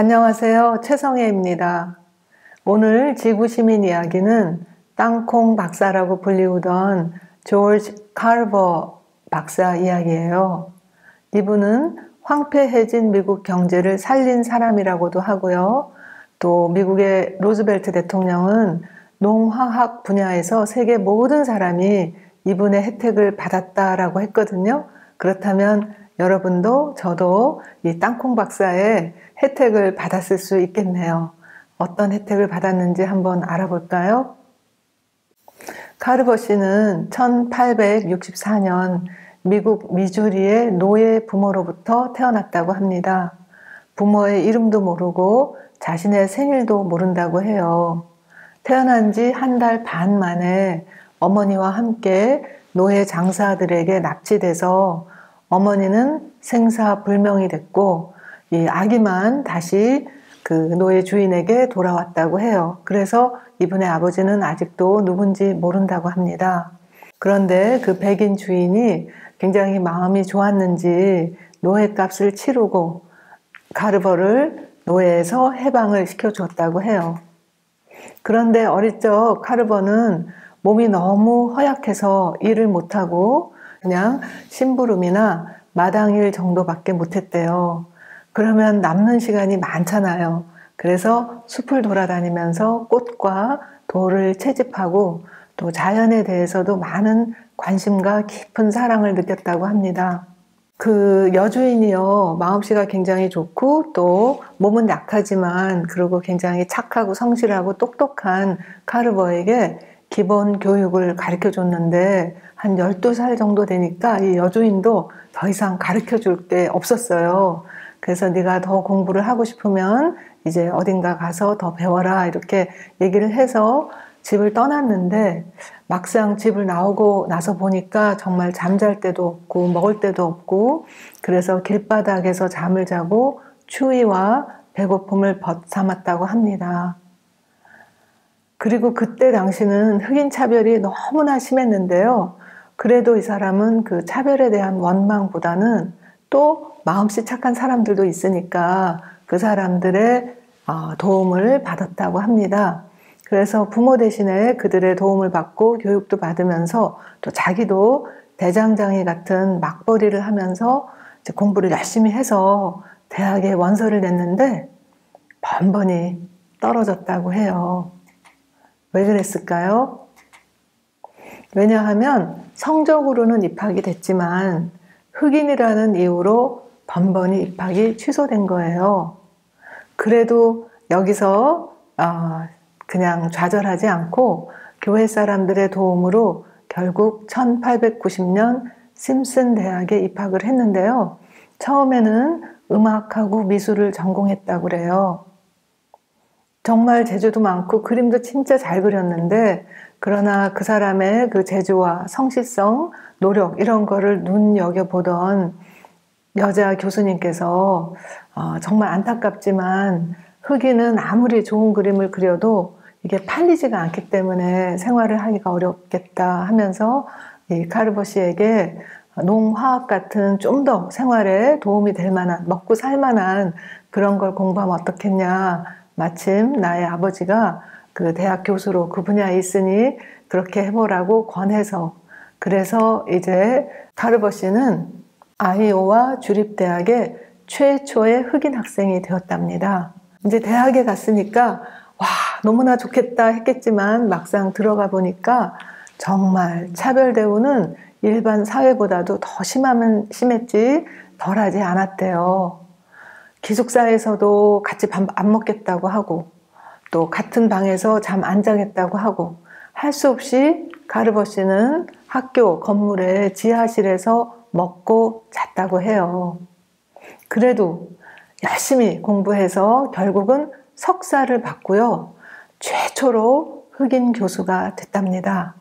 안녕하세요. 최성혜입니다. 오늘 지구시민 이야기는 땅콩 박사라고 불리우던 조지 카르버 박사 이야기예요. 이분은 황폐해진 미국 경제를 살린 사람이라고도 하고요. 또 미국의 로즈벨트 대통령은 농화학 분야에서 세계 모든 사람이 이분의 혜택을 받았다라고 했거든요. 그렇다면 여러분도 저도 이 땅콩 박사의 혜택을 받았을 수 있겠네요. 어떤 혜택을 받았는지 한번 알아볼까요? 카르버 씨는 1864년 미국 미주리의 노예 부모로부터 태어났다고 합니다. 부모의 이름도 모르고 자신의 생일도 모른다고 해요. 태어난 지 한 달 반 만에 어머니와 함께 노예 장사들에게 납치돼서 어머니는 생사불명이 됐고 이 아기만 다시 그 노예 주인에게 돌아왔다고 해요. 그래서 이분의 아버지는 아직도 누군지 모른다고 합니다. 그런데 그 백인 주인이 굉장히 마음이 좋았는지 노예값을 치르고 카르버를 노예에서 해방을 시켜줬다고 해요. 그런데 어릴 적 카르버는 몸이 너무 허약해서 일을 못하고 그냥 심부름이나 마당일 정도밖에 못했대요. 그러면 남는 시간이 많잖아요. 그래서 숲을 돌아다니면서 꽃과 돌을 채집하고 또 자연에 대해서도 많은 관심과 깊은 사랑을 느꼈다고 합니다. 그 여주인이요, 마음씨가 굉장히 좋고 또 몸은 약하지만 그리고 굉장히 착하고 성실하고 똑똑한 카르버에게 기본 교육을 가르쳐 줬는데 한 12살 정도 되니까 이 여주인도 더 이상 가르쳐 줄 게 없었어요. 그래서 네가 더 공부를 하고 싶으면 이제 어딘가 가서 더 배워라 이렇게 얘기를 해서 집을 떠났는데 막상 집을 나오고 나서 보니까 정말 잠잘 때도 없고 먹을 때도 없고 그래서 길바닥에서 잠을 자고 추위와 배고픔을 벗삼았다고 합니다. 그리고 그때 당시는 흑인 차별이 너무나 심했는데요. 그래도 이 사람은 그 차별에 대한 원망보다는 또 마음씨 착한 사람들도 있으니까 그 사람들의 도움을 받았다고 합니다. 그래서 부모 대신에 그들의 도움을 받고 교육도 받으면서 또 자기도 대장장이 같은 맞벌이를 하면서 이제 공부를 열심히 해서 대학에 원서를 냈는데 번번이 떨어졌다고 해요. 왜 그랬을까요? 왜냐하면 성적으로는 입학이 됐지만 흑인이라는 이유로 번번이 입학이 취소된 거예요. 그래도 여기서 그냥 좌절하지 않고 교회 사람들의 도움으로 결국 1890년 심슨 대학에 입학을 했는데요. 처음에는 음악하고 미술을 전공했다고 그래요. 정말 재주도 많고 그림도 진짜 잘 그렸는데 그러나 그 사람의 그 재주와 성실성, 노력 이런 거를 눈여겨보던 여자 교수님께서 정말 안타깝지만 흑인은 아무리 좋은 그림을 그려도 이게 팔리지가 않기 때문에 생활을 하기가 어렵겠다 하면서 이 카르버 씨에게 농화학 같은 좀 더 생활에 도움이 될 만한 먹고 살 만한 그런 걸 공부하면 어떻겠냐. 마침 나의 아버지가 그 대학 교수로 그 분야에 있으니 그렇게 해보라고 권해서 그래서 이제 카르버 씨는 아이오와 주립대학의 최초의 흑인 학생이 되었답니다. 이제 대학에 갔으니까 와 너무나 좋겠다 했겠지만 막상 들어가 보니까 정말 차별 대우는 일반 사회보다도 더 심했지 덜하지 않았대요. 기숙사에서도 같이 밥 안 먹겠다고 하고 또 같은 방에서 잠 안 자겠다고 하고 할 수 없이 카르버 씨는 학교 건물의 지하실에서 먹고 잤다고 해요. 그래도 열심히 공부해서 결국은 석사를 받고요. 최초로 흑인 교수가 됐답니다.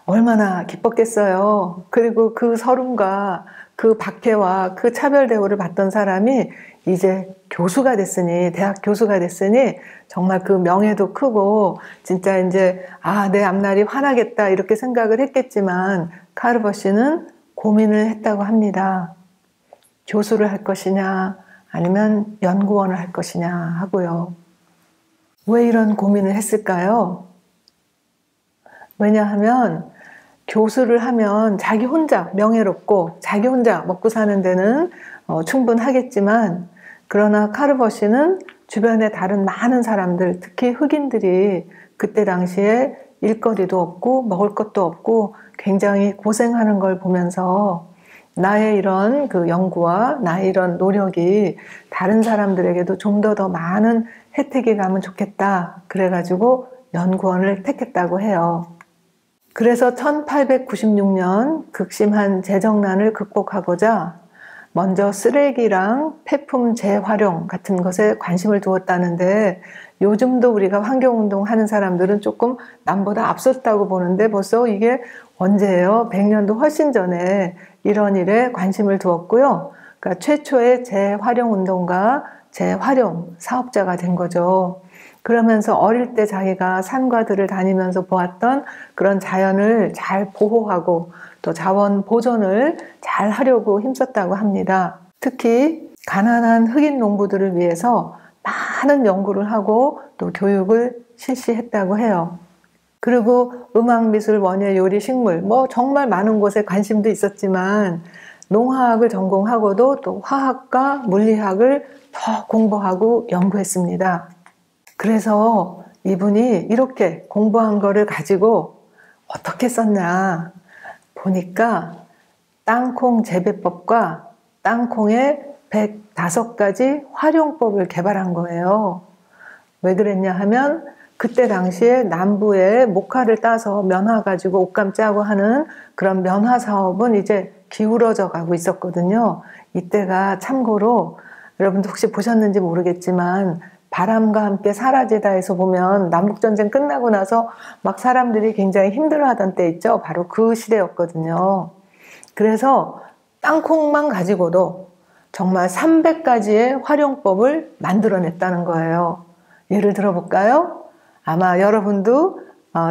얼마나 기뻤겠어요. 그리고 그 서름과 그 박해와 그 차별 대우를 받던 사람이 이제 교수가 됐으니 대학 교수가 됐으니 정말 그 명예도 크고 진짜 이제 내 앞날이 환하겠다 이렇게 생각을 했겠지만 카르버 씨는 고민을 했다고 합니다. 교수를 할 것이냐 아니면 연구원을 할 것이냐 하고요. 왜 이런 고민을 했을까요? 왜냐하면 교수를 하면 자기 혼자 명예롭고 자기 혼자 먹고 사는 데는 충분하겠지만, 그러나 카르버시는 주변에 다른 많은 사람들, 특히 흑인들이 그때 당시에 일거리도 없고 먹을 것도 없고 굉장히 고생하는 걸 보면서 나의 이런 그 연구와 나의 이런 노력이 다른 사람들에게도 좀 더 많은 혜택이 가면 좋겠다. 그래가지고 연구원을 택했다고 해요. 그래서 1896년 극심한 재정난을 극복하고자 먼저 쓰레기랑 폐품 재활용 같은 것에 관심을 두었다는데, 요즘도 우리가 환경운동 하는 사람들은 조금 남보다 앞섰다고 보는데 벌써 이게 언제예요? 100년도 훨씬 전에 이런 일에 관심을 두었고요. 그러니까 최초의 재활용운동가, 재활용 사업자가 된 거죠. 그러면서 어릴 때 자기가 산과들을 다니면서 보았던 그런 자연을 잘 보호하고 또 자원 보존을 잘 하려고 힘썼다고 합니다. 특히 가난한 흑인 농부들을 위해서 많은 연구를 하고 또 교육을 실시했다고 해요. 그리고 음악, 미술, 원예, 요리, 식물 정말 많은 곳에 관심도 있었지만 농화학을 전공하고도 또 화학과 물리학을 더 공부하고 연구했습니다. 그래서 이분이 이렇게 공부한 거를 가지고 어떻게 썼냐 보니까 땅콩 재배법과 땅콩의 105가지 활용법을 개발한 거예요. 왜 그랬냐 하면 그때 당시에 남부에 목화를 따서 면화 가지고 옷감 짜고 하는 그런 면화 사업은 이제 기울어져 가고 있었거든요. 이때가 참고로 여러분도 혹시 보셨는지 모르겠지만 바람과 함께 사라지다에서 보면 남북전쟁 끝나고 나서 막 사람들이 굉장히 힘들어하던 때 있죠. 바로 그 시대였거든요. 그래서 땅콩만 가지고도 정말 300가지의 활용법을 만들어냈다는 거예요. 예를 들어볼까요? 아마 여러분도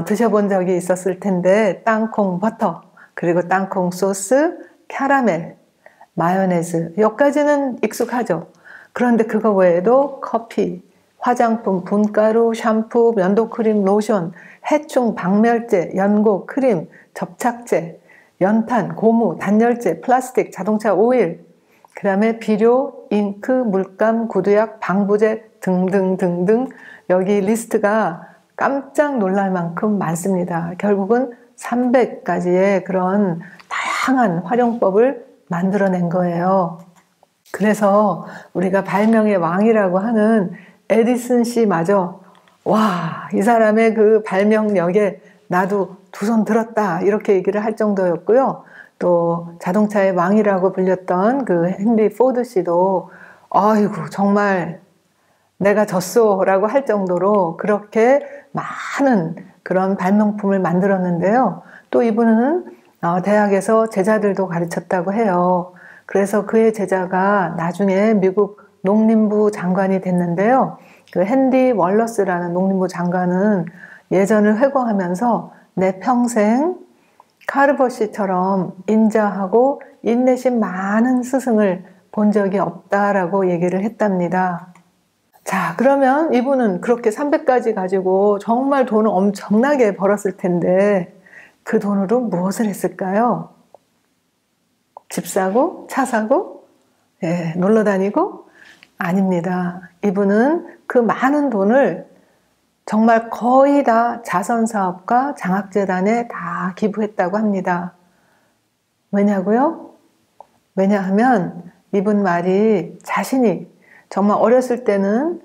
드셔본 적이 있었을 텐데 땅콩 버터, 그리고 땅콩 소스, 캐러멜, 마요네즈, 여기까지는 익숙하죠. 그런데 그거 외에도 커피, 화장품, 분가루, 샴푸, 면도크림, 로션, 해충, 박멸제, 연고, 크림, 접착제, 연탄, 고무, 단열재, 플라스틱, 자동차 오일, 그 다음에 비료, 잉크, 물감, 구두약, 방부제 등등등등, 여기 리스트가 깜짝 놀랄 만큼 많습니다. 결국은 300가지의 그런 다양한 활용법을 만들어낸 거예요. 그래서 우리가 발명의 왕이라고 하는 에디슨 씨마저 와, 이 사람의 그 발명력에 나도 두 손 들었다 이렇게 얘기를 할 정도였고요. 또 자동차의 왕이라고 불렸던 그 헨리 포드 씨도 아이고 정말 내가 졌소라고 할 정도로 그렇게 많은 그런 발명품을 만들었는데요. 또 이분은 대학에서 제자들도 가르쳤다고 해요. 그래서 그의 제자가 나중에 미국 농림부 장관이 됐는데요. 그 헨리 월러스라는 농림부 장관은 예전을 회고하면서 내 평생 카르버시처럼 인자하고 인내심 많은 스승을 본 적이 없다라고 얘기를 했답니다. 자, 그러면 이분은 그렇게 300가지 가지고 정말 돈을 엄청나게 벌었을 텐데 그 돈으로 무엇을 했을까요? 집 사고? 차 사고? 놀러 다니고? 아닙니다. 이분은 그 많은 돈을 정말 거의 다 자선사업과 장학재단에 다 기부했다고 합니다. 왜냐고요? 왜냐하면 이분 말이 자신이 정말 어렸을 때는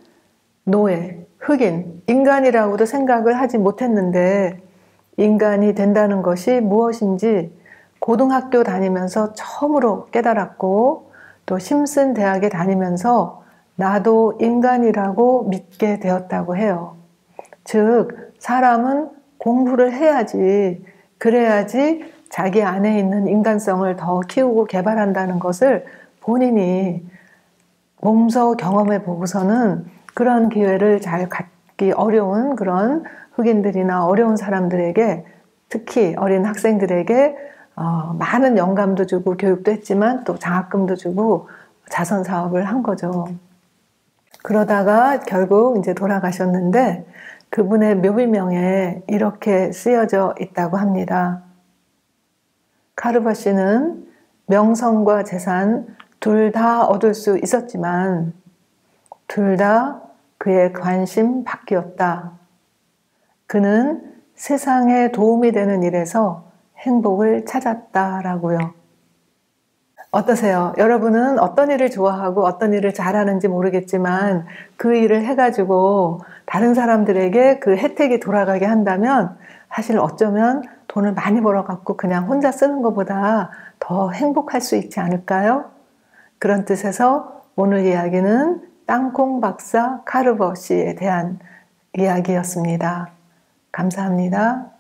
노예, 흑인, 인간이라고도 생각을 하지 못했는데 인간이 된다는 것이 무엇인지 고등학교 다니면서 처음으로 깨달았고 또 심슨 대학에 다니면서 나도 인간이라고 믿게 되었다고 해요. 즉 사람은 공부를 해야지, 그래야지 자기 안에 있는 인간성을 더 키우고 개발한다는 것을 본인이 몸소 경험해 보고서는 그런 기회를 잘 갖기 어려운 그런 흑인들이나 어려운 사람들에게, 특히 어린 학생들에게 많은 영감도 주고 교육도 했지만 또 장학금도 주고 자선 사업을 한 거죠. 그러다가 결국 이제 돌아가셨는데 그분의 묘비명에 이렇게 쓰여져 있다고 합니다. 카르바 씨는 명성과 재산 둘 다 얻을 수 있었지만 둘 다 그의 관심 밖이었다. 그는 세상에 도움이 되는 일에서 행복을 찾았다라고요. 어떠세요? 여러분은 어떤 일을 좋아하고 어떤 일을 잘하는지 모르겠지만 그 일을 해가지고 다른 사람들에게 그 혜택이 돌아가게 한다면 사실 어쩌면 돈을 많이 벌어갖고 그냥 혼자 쓰는 것보다 더 행복할 수 있지 않을까요? 그런 뜻에서 오늘 이야기는 땅콩 박사 카르버 씨에 대한 이야기였습니다. 감사합니다.